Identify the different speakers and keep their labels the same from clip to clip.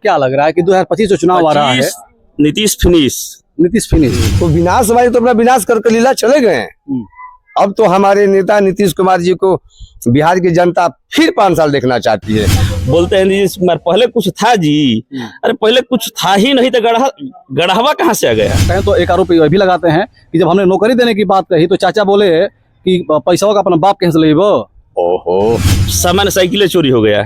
Speaker 1: क्या लग रहा है कि 2025 जो चुनाव आ रहा है?
Speaker 2: नीतीश फिनिश।
Speaker 3: तो विनाशवादी तो अपना विनाश करके लीला चले गए हैं। अब तो हमारे नेता नीतीश कुमार जी को बिहार की जनता फिर 5 साल देखना चाहती है।
Speaker 2: बोलते हैं नीतीश कुमार पहले कुछ था जी, अरे पहले कुछ था ही नहीं तो गढ़ावा कहाँ से आ गया?
Speaker 1: कहें तो एक आरोप ये भी लगाते हैं कि जब हमने नौकरी देने की बात कही तो चाचा बोले कि पैसा का अपना बाप कहीं से लेबो।
Speaker 2: ओहो, सामान्य साइकिलें चोरी हो गया,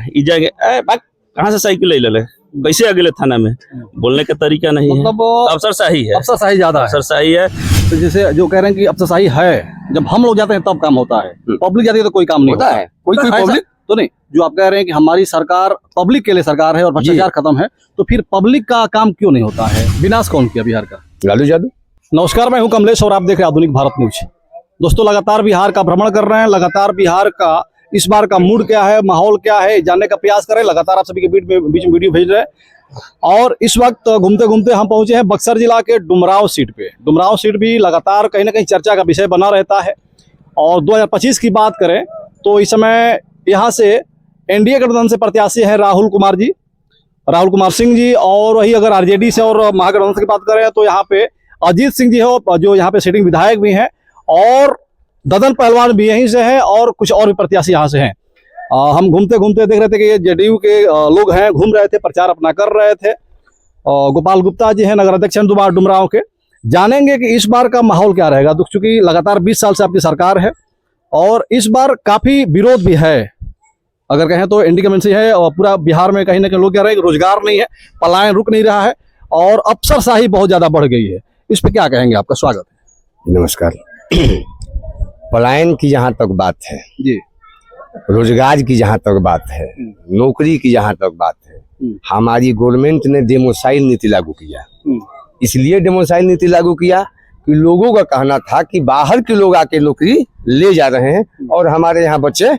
Speaker 2: कहाँ से साइकिल ले ले, कैसे अगले थाना में? बोलने का तरीका नहीं है,
Speaker 1: मतलब
Speaker 2: अफसरशाही है,
Speaker 1: अफसरशाही ज्यादा है।
Speaker 2: अफसरशाही है।
Speaker 1: तो जैसे जो कह रहे हैं कि अफसरशाही है, जब हम लोग जाते हैं तब काम होता है, पब्लिक जाती है तो कोई काम नहीं होता है।
Speaker 3: कोई पब्लिक
Speaker 1: तो नहीं, जो आप कह रहे हैं कि हमारी सरकार पब्लिक के लिए सरकार है और भ्रष्टाचार खत्म है, तो फिर पब्लिक का काम क्यों नहीं होता है? विनाश कौन किया बिहार का?
Speaker 3: लालू यादव।
Speaker 1: नमस्कार, मैं हूं कमलेश और आप देख रहे हैं आधुनिक भारत न्यूज। दोस्तों, लगातार बिहार का भ्रमण कर रहे हैं, लगातार बिहार का इस बार का मूड क्या है, माहौल क्या है, जानने का प्रयास कर रहे हैं। लगातार आप सभी के बीच में वीडियो भेज रहे हैं और इस वक्त घूमते घूमते हम पहुंचे हैं बक्सर जिला के डुमरांव सीट पे। डुमरांव सीट भी लगातार कहीं ना कहीं चर्चा का विषय बना रहता है और 2025 की बात करें तो इस समय यहाँ से एनडीए गठबंधन से प्रत्याशी हैं राहुल कुमार सिंह जी, और वही अगर आरजेडी से और महागठबंधन की बात करें तो यहाँ पे अजीत सिंह जी हो, जो यहाँ पे सिटिंग विधायक भी हैं, और ददन पहलवान भी यहीं से हैं और कुछ और भी प्रत्याशी यहाँ से हैं। हम घूमते घूमते देख रहे थे कि ये जेडीयू के लोग हैं, घूम रहे थे, प्रचार अपना कर रहे थे। गोपाल गुप्ता जी हैं, नगर अध्यक्ष डुमरांव के। जानेंगे कि इस बार का माहौल क्या रहेगा, चूंकि लगातार 20 साल से आपकी सरकार है और इस बार काफी विरोध भी है। अगर कहें तो इंडिकेमेंसी है और पूरा बिहार में कहीं ना कहीं लोग कह रहे हैं कि रोजगार नहीं है, पलायन रुक नहीं रहा है और अफसरशाही बहुत ज्यादा बढ़ गई है। इस पे क्या कहेंगे? आपका स्वागत है।
Speaker 3: नमस्कार। पलायन की जहाँ तक बात है
Speaker 1: जी,
Speaker 3: रोजगार की जहाँ तक बात है, नौकरी की जहाँ तक बात है, हमारी गवर्नमेंट ने डेमोसाइल नीति लागू किया। इसलिए डेमोसाइल नीति लागू किया कि लोगों का कहना था कि बाहर के लोग आके नौकरी ले जा रहे हैं और हमारे यहाँ बच्चे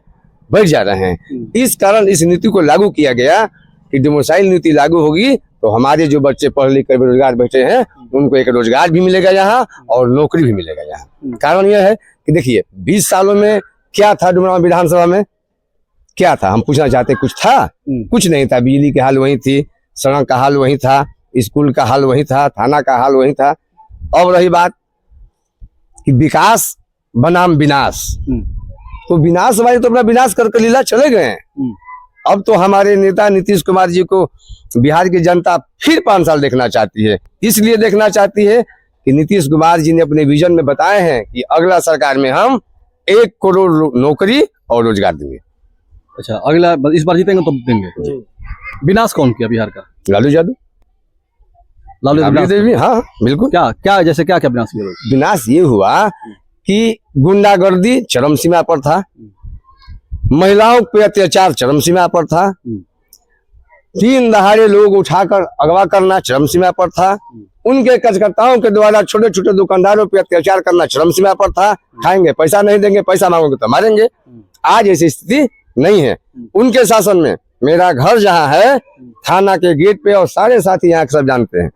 Speaker 3: बैठ जा रहे हैं। इस कारण इस नीति को लागू किया गया कि डेमोसाइल नीति लागू होगी तो हमारे जो बच्चे पढ़ लिख कर बेरोजगार बैठे हैं उनको एक रोजगार भी मिलेगा यहाँ और नौकरी भी मिलेगा यहाँ। कारण यह है कि देखिए 20 सालों में क्या था डुमरांव विधानसभा में, क्या था हम पूछना चाहते? कुछ था? कुछ नहीं था। बिजली की हाल वही थी, सड़क का हाल वही था, स्कूल का हाल वही था, थाना का हाल वही था। अब रही बात कि विकास बनाम विनाश, तो विनाशवादी तो अपना विनाश करके लीला चले गए हैं। अब तो हमारे नेता नीतीश कुमार जी को बिहार की जनता फिर 5 साल देखना चाहती है। इसलिए देखना चाहती है कि नीतीश कुमार जी ने अपने विजन में बताए हैं कि अगला सरकार में हम 1 करोड़ नौकरी और रोजगार देंगे।
Speaker 1: अच्छा, अगला इस बार जीतेंगे तो देंगे। विनाश कौन किया बिहार का?
Speaker 3: लालू यादव। हाँ बिल्कुल।
Speaker 1: क्या जैसे क्या विनाश किया?
Speaker 3: विनाश ये हुआ कि गुंडागर्दी चरम सीमा पर था, महिलाओं पे अत्याचार चरम सीमा पर था, 3 दहाड़े लोग उठाकर अगवा करना चरम सीमा पर था, उनके कार्यकर्ताओं के द्वारा छोटे छोटे दुकानदारों पे अत्याचार करना चरम सीमा पर था। खाएंगे पैसा नहीं देंगे, पैसा मांगोगे तो मारेंगे। आज ऐसी स्थिति नहीं है। उनके शासन में मेरा घर जहाँ है थाना के गेट पे, और सारे साथी यहाँ सब जानते हैं,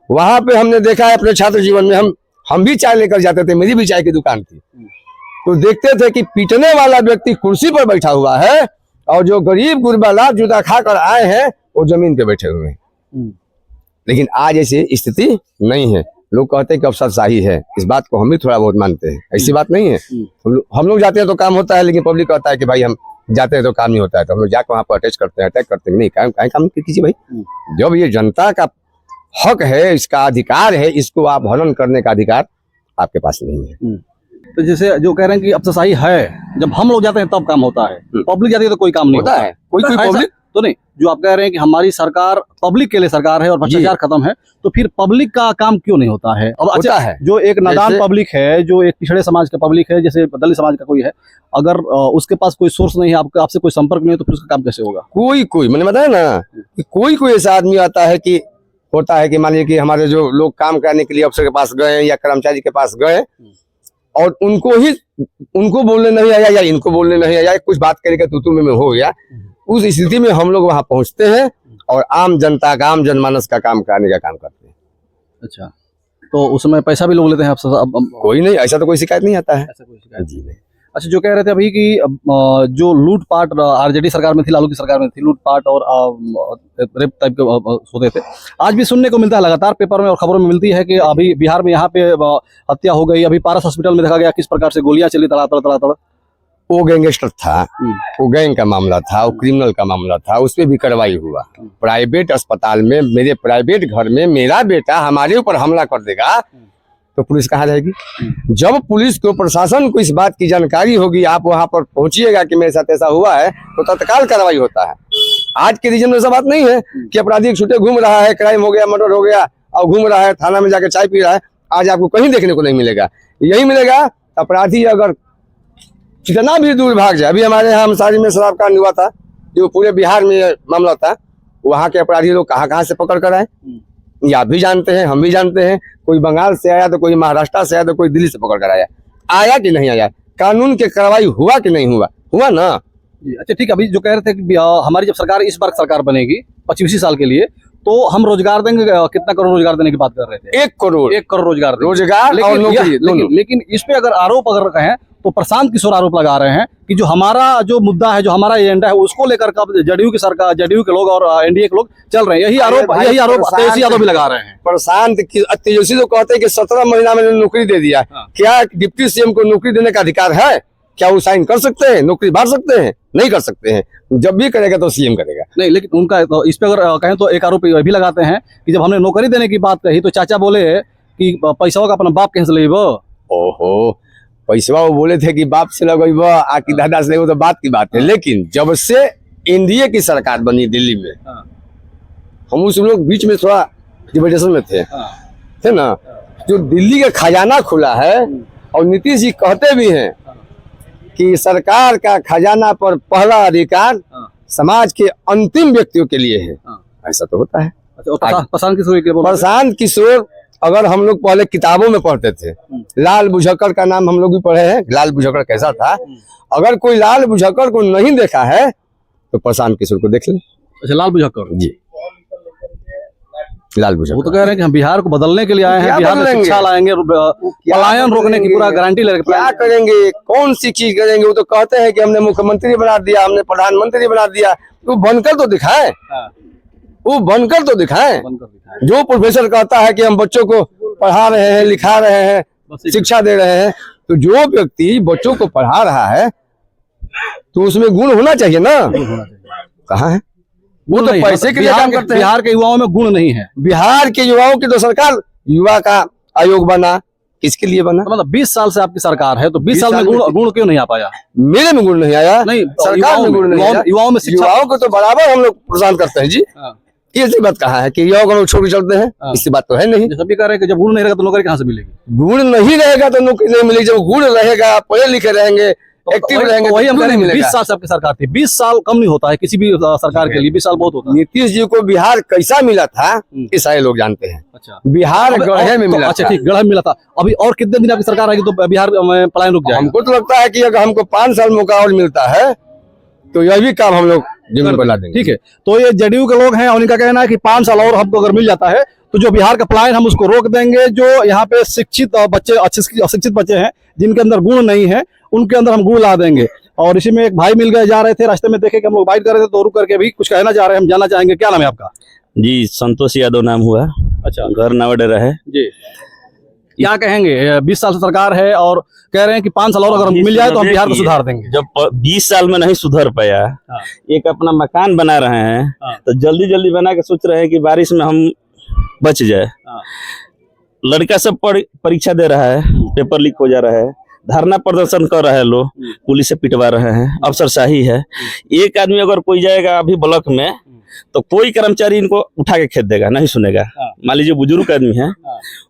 Speaker 3: वहां पे हमने देखा है अपने छात्र जीवन में, हम भी चाय लेकर जाते थे, मेरी भी चाय की दुकान थी, तो देखते थे कि पीटने वाला व्यक्ति कुर्सी पर बैठा हुआ है और जो गरीब गुरबा जूता खाकर आए हैं वो जमीन पे बैठे हुए हैं। लेकिन आज ऐसी स्थिति नहीं है। लोग कहते हैं कि अफसरशाही है, इस बात को हम भी थोड़ा बहुत मानते हैं। ऐसी बात नहीं है। हम लोग जाते हैं तो काम होता है, लेकिन पब्लिक कहता है कि भाई हम जाते हैं तो काम नहीं होता है, तो हम लोग जाकर वहाँ पर अटैच करते हैं, अटैक करते हैं। नहीं, काम कीजिए भाई। जब ये जनता का हक है, इसका अधिकार है, इसको आप हनन करने का अधिकार आपके पास नहीं है।
Speaker 1: तो जैसे जो कह रहे हैं कि अफसरशाही है, जब हम लोग जाते हैं तब काम होता है, पब्लिक जाती है तो कोई काम नहीं होता है। कोई पब्लिक तो नहीं, जो आप कह रहे हैं कि हमारी सरकार पब्लिक के लिए सरकार है और भ्रष्टाचार खत्म है, तो फिर पब्लिक का काम क्यों नहीं होता है? अब अच्छा है, जो एक नादान पब्लिक है, जो एक पिछड़े समाज का पब्लिक है, जैसे दलित समाज का कोई है, अगर उसके पास कोई सोर्स नहीं है, आपसे कोई संपर्क नहीं है, तो फिर उसका काम कैसे होगा?
Speaker 3: कोई मैंने बताया ना कि कोई ऐसा आदमी आता है कि होता है कि मान लीजिए कि हमारे जो लोग काम करने के लिए अफसर के पास गए या कर्मचारी के पास गए और उनको बोलने नहीं आया या इनको बोलने नहीं आया, कुछ बात करके तू में हो गया, उस स्थिति में हम लोग वहां पहुंचते हैं और आम जनता का, आम जनमानस का काम कराने का काम करते हैं।
Speaker 1: अच्छा, तो उसमें पैसा भी लोग लेते हैं आपसे?
Speaker 3: कोई नहीं, ऐसा तो कोई शिकायत नहीं आता है।
Speaker 1: ऐसा कोई शिकायत
Speaker 3: जी नहीं।
Speaker 1: अच्छा, जो कह रहे थे अभी कि जो लूटपाट आरजेडी सरकार में थी, लालू की सरकार में थी, लूटपाट और रेप टाइप के होते थे, आज भी सुनने को मिलता है, लगातार पेपर में और खबरों में मिलती है कि अभी बिहार में यहाँ पे हत्या हो गई। अभी पारस हॉस्पिटल में देखा गया किस प्रकार से गोलियां चली तड़ातड़।
Speaker 3: वो गैंगस्टर था, वो गैंग का मामला था, वो क्रिमिनल का मामला था, उस पर भी कार्रवाई हुआ। प्राइवेट अस्पताल में, मेरे प्राइवेट घर में मेरा बेटा हमारे ऊपर हमला कर देगा तो पुलिस कहाँ जाएगी? जब पुलिस को, प्रशासन को इस बात की जानकारी होगी, आप वहां पर पहुंचिएगा कि मेरे साथ ऐसा हुआ है, तो तत्काल कार्रवाई होता है। आज के रीजन में ऐसा बात नहीं है कि अपराधी छूटे घूम रहा है, क्राइम हो गया, मर्डर हो गया और घूम रहा है, थाना में जाकर चाय पी रहा है। आज आपको कहीं देखने को नहीं मिलेगा। यही मिलेगा अपराधी अगर कितना भी दूर भाग जाए। अभी हमारे यहाँ हमसारी में शराब कांड हुआ था, जो पूरे बिहार में मामला था। वहाँ के अपराधी लोग कहाँ से पकड़ कर आए, ये आप भी जानते हैं, हम भी जानते हैं। कोई बंगाल से आया तो कोई महाराष्ट्र से आया तो कोई दिल्ली से पकड़ कर आया कि नहीं आया? कानून के कार्रवाई हुआ कि नहीं हुआ? हुआ ना।
Speaker 1: अच्छा ठीक है, अभी जो कह रहे थे कि हमारी जब सरकार इस बार सरकार बनेगी 25 साल के लिए, तो हम रोजगार देंगे। कितना करोड़ रोजगार देने की बात कर रहे थे?
Speaker 3: 1 करोड़
Speaker 1: रोजगार
Speaker 3: और नौकरी।
Speaker 1: लेकिन इस पे अगर आरोप अगर कहें तो प्रशांत किशोर आरोप लगा रहे हैं कि जो हमारा जो मुद्दा है, जो हमारा एजेंडा है, उसको लेकर जदयू की सरकार, जदयू के लोग और एनडीए के लोग चल रहे हैं। यही आरोप तेजस्वी यादव भी लगा रहे हैं।
Speaker 3: प्रशांत की तेजस्वी तो कहते हैं कि 17 महीना में नौकरी दे दिया। क्या डिप्टी सीएम को नौकरी देने का अधिकार है? क्या वो साइन कर सकते हैं, नौकरी बांट सकते हैं? नहीं कर सकते हैं। जब भी करेगा तो सीएम करेगा।
Speaker 1: नहीं, लेकिन उनका तो इस पे अगर कहें तो एक आरोप भी लगाते हैं कि जब हमने नौकरी देने की बात कही तो चाचा बोले कि पैसा का अपना बाप कहीं से लेबो।
Speaker 3: ओहो, पैसा वो बोले थे कि बाप से लगेबो आकि दादा से, वो तो बात की बात है। लेकिन जब से एनडीए की सरकार बनी दिल्ली में, हम उस लोग बीच में थोड़ा डिबेटेशन में थे ना। जो दिल्ली का खजाना खुला है, और नीतीश जी कहते भी हैं कि सरकार का खजाना पर पहला अधिकार समाज के अंतिम व्यक्तियों के लिए है। ऐसा तो होता है। प्रशांत किशोर अगर हम लोग पहले किताबों में पढ़ते थे, लाल बुझक्कड़ का नाम हम लोग भी पढ़े हैं। लाल बुझक्कड़ कैसा था? अगर कोई लाल बुझक्कड़ को नहीं देखा है तो प्रशांत किशोर को देख ले।
Speaker 1: अच्छा, लाल बुझक्कड़ जी,
Speaker 3: लाल बुझक्कड़।
Speaker 1: वो तो कह रहे हैं कि हम बिहार को बदलने के लिए आए हैं, बिहार में शिक्षा लाएंगे, पलायन रोकने की पूरा गारंटी ले रहे।
Speaker 3: क्या करेंगे, कौन सी चीज करेंगे? वो तो कहते हैं कि हमने मुख्यमंत्री बना दिया, हमने प्रधानमंत्री बना दिया। वो बनकर तो दिखाए, वो बनकर तो दिखाए। जो प्रोफेसर कहता है कि हम बच्चों को पढ़ा रहे हैं, लिखा रहे हैं, शिक्षा दे रहे हैं, तो जो व्यक्ति बच्चों को पढ़ा रहा है तो उसमें गुण होना चाहिए ना। कहाँ है? वो तो पैसे के लिए काम करते हैं।
Speaker 1: बिहार के युवाओं में गुण नहीं है।
Speaker 3: बिहार के युवाओं की तो सरकार युवा का आयोग बना, किसके लिए बना?
Speaker 1: तो मतलब 20 साल से आपकी सरकार है, तो 20 साल में गुण क्यों नहीं आ पाया?
Speaker 3: मेरे में गुण नहीं आया,
Speaker 1: नहीं
Speaker 3: सरकार में गुण नहीं आया।
Speaker 1: युवाओं में
Speaker 3: युवाओं को तो बराबर हम लोग प्रोत्साहन करते हैं जी। ये ऐसी बात कहाँ है कि युवाओं को छोड़ के चलते हैं? इसकी बात तो है नहीं।
Speaker 1: सभी कह रहे हैं कि जब गुण नहीं रहेगा तो नौकरी कहाँ से मिलेगी?
Speaker 3: गुण नहीं रहेगा तो नौकरी नहीं मिलेगी। जब गुण रहेगा, पढ़े लिखे रहेंगे, एक्टिव रहेंगे,
Speaker 1: वही हम कह रहे हैं। 20 साल से आपकी सरकार थी, 20 साल कम नहीं होता है किसी भी सरकार के लिए, 20 साल बहुत होता है।
Speaker 3: नीतीश जी को बिहार कैसा मिला था ये सारे लोग जानते हैं।
Speaker 1: अच्छा,
Speaker 3: बिहार गढ़े में मिला।
Speaker 1: अच्छा ठीक, गढ़े में मिला था। अभी और कितने दिन आपकी सरकार आएगी तो बिहार में पलायन रुक जाएगा?
Speaker 3: हमको तो लगता है कि अगर हमको 5 साल मौका और मिलता है तो यह भी काम हम लोग जिम्मे बना देंगे।
Speaker 1: ठीक है, तो ये जदयू के लोग हैं और इनका कहना है कि 5 साल और हमको अगर मिल जाता है तो जो बिहार का पलायन हम उसको रोक देंगे। जो यहाँ पे शिक्षित बच्चे, अशिक्षित बच्चे हैं जिनके अंदर गुण नहीं है, उनके अंदर हम गुण ला देंगे। और इसी में एक भाई मिल गए, जा रहे थे, रास्ते में देखे कि हम लोग बाइट कर रहे थे तो रुक करके भी कुछ कहना चाह रहे हैं, हम जानना चाहेंगे। क्या नाम है आपका?
Speaker 2: जी, संतोष यादव नाम हुआ। अच्छा, घर नवाडेरा है जी।
Speaker 1: क्या कहेंगे? 20 साल से सरकार है और कह रहे हैं कि 5 साल और अगर मिल जाए तो हम बिहार को सुधार देंगे।
Speaker 2: जब 20 साल में नहीं सुधर पाया, एक अपना मकान बना रहे हैं, तो जल्दी जल्दी बना के सोच रहे हैं कि बारिश में हम बच जाए। लड़का सब परीक्षा दे रहा है, पेपर लीक हो जा रहा है, धरना प्रदर्शन कर रहे हैं लोग, पुलिस से पिटवा रहे हैं, अफसरशाही है। एक आदमी अगर कोई जाएगा अभी ब्लॉक में तो कोई कर्मचारी इनको उठा के खेत देगा, नहीं सुनेगा। मान लीजिए बुजुर्ग आदमी है,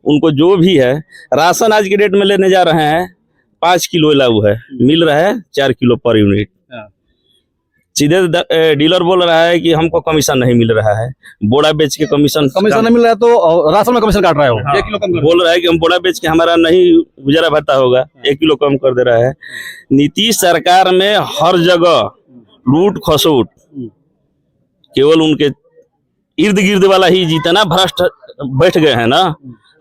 Speaker 2: उनको जो भी है राशन आज के डेट में लेने जा रहे हैं, 5 किलो लाऊ है, मिल रहा है 4 किलो पर यूनिट। सीधे डीलर बोल रहा है कि हमको कमीशन नहीं मिल रहा है, बोरा बेच के कमीशन
Speaker 1: नहीं मिल रहा है तो राशन में कमीशन काट रहा है वो। 1 किलो कम
Speaker 2: बोल रहा है कि हम बोरा बेच के हमारा नहीं गुजारा भत्ता होगा, 1 किलो कम कर दे रहा है। नीतीश सरकार में हर जगह लूट खसोट, केवल उनके इर्द गिर्द वाला ही जितना भ्रष्ट बैठ गए हैं ना,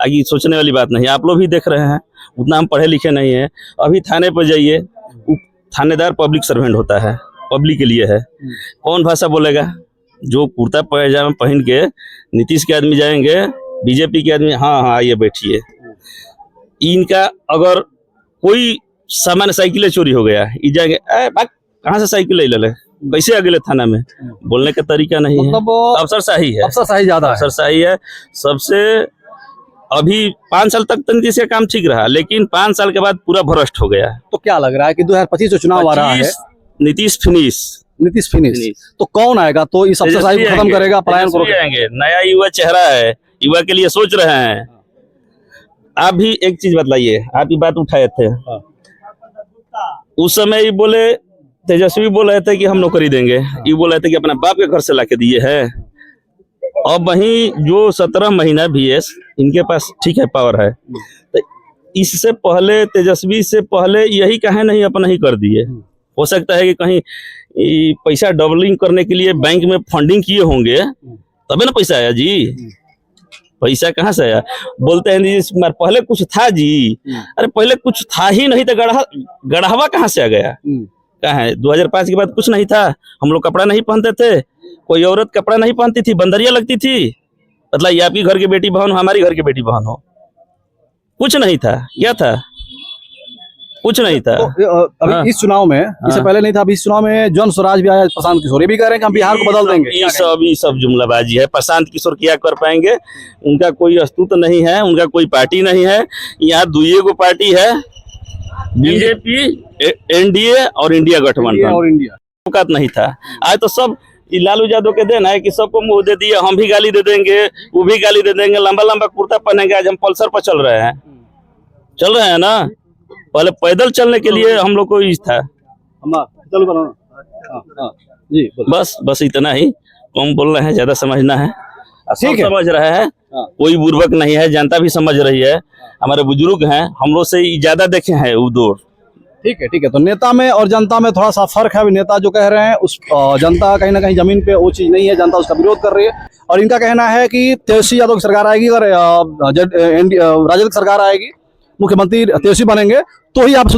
Speaker 2: आगे सोचने वाली बात नहीं। आप लोग भी देख रहे हैं, उतना हम पढ़े लिखे नहीं है। अभी थाने पर जाइए, वो थानेदार पब्लिक सर्वेंट होता है, पब्लिक के लिए है। कौन भाषा बोलेगा? जो कुर्ता पैजामा पहन के नीतीश के आदमी जाएंगे, बीजेपी के आदमी हाँ हाँ आइए बैठिए। इनका अगर कोई सामान्य साइकिल चोरी हो गया, ये जाएंगे कहाँ से साइकिल ले ले, कैसे अगले थाना में? बोलने का तरीका नहीं है,
Speaker 1: मतलब
Speaker 2: अफसरशाही है,
Speaker 1: अफसरशाही ज्यादा है।
Speaker 2: अफसरशाही है सबसे। अभी 5 साल तक नीतीश का काम ठीक रहा, लेकिन 5 साल के बाद पूरा भ्रष्ट हो गया।
Speaker 1: तो क्या लग रहा है कि 2025 जो चुनाव आ रहा है,
Speaker 2: नीतीश फिनिश,
Speaker 1: नीतीश फिनिश, तो कौन आएगा तो इस अफसरशाही को खत्म करेगा, पलायन को
Speaker 2: आएंगे? नया युवा चेहरा है, युवा के लिए सोच रहे हैं। आप भी एक चीज बतलाइए, आप ये बात उठाए थे उस समय, ये बोले तेजस्वी बोल रहे थे कि हम नौकरी देंगे, ये बोल रहे थे कि अपने बाप के घर से लाके दिए है। और वहीं जो 17 महीना VS इनके पास ठीक है पावर है, तो इससे पहले तेजस्वी से पहले यही कहे नहीं अपना ही कर दिए। हो सकता है कि कहीं पैसा डबलिंग करने के लिए बैंक में फंडिंग किए होंगे, तबे ना पैसा आया जी। पैसा कहाँ से आया? बोलते हैं नीतीश कुमार पहले कुछ था जी, अरे पहले कुछ था ही नहीं तो गढ़ावा कहाँ से आ गया? कहाँ है? 2005 के बाद कुछ नहीं था, हम लोग कपड़ा नहीं पहनते थे, कोई औरत कपड़ा नहीं पहनती थी, बंदरिया लगती थी। मतलब ये आपकी घर की बेटी बहन हो, हमारी घर की बेटी बहन हो, कुछ नहीं था। क्या था? कुछ नहीं था।
Speaker 1: तो अभी इस चुनाव में, इससे पहले नहीं था, अभी इस चुनाव में जन स्वराज भी आया, प्रशांत किशोर, ये भी कह रहे हैं कि हम बिहार को बदल देंगे।
Speaker 2: ये सब जुमलाबाजी है। प्रशांत किशोर क्या कर पाएंगे? उनका कोई अस्तित्व नहीं है, उनका कोई पार्टी नहीं है। यहाँ दुइये को पार्टी है, बीजेपी, NDA और इंडिया गठबंधन।
Speaker 1: और इंडिया
Speaker 2: औकात नहीं था। आज तो सब लालू यादव के देना है कि सबको मुंह दे दिए, हम भी गाली दे देंगे, वो भी गाली दे देंगे, लंबा लंबा कुर्ता पहनेंगे। आज हम पल्सर पर चल रहे हैं ना। पहले पैदल चलने के लिए हम लोग को इस था।
Speaker 1: जी
Speaker 2: बस इतना ही। कम बोल रहे हैं, ज्यादा समझना है। सब समझ रहे हैं, कोई बुर्बक नहीं है, जनता भी समझ रही है। हमारे बुजुर्ग हैं, हम लोग से ज्यादा देखे हैं वो दौर।
Speaker 1: ठीक है। तो नेता में और जनता में थोड़ा सा फर्क है। अभी नेता जो कह रहे हैं उस जनता कहीं ना कहीं जमीन पे वो चीज नहीं है, जनता उसका विरोध कर रही है। और इनका कहना है कि तेजस्वी यादव की सरकार आएगी, अगर राजद की सरकार आएगी, मुख्यमंत्री तेजस्वी बनेंगे तो ही आप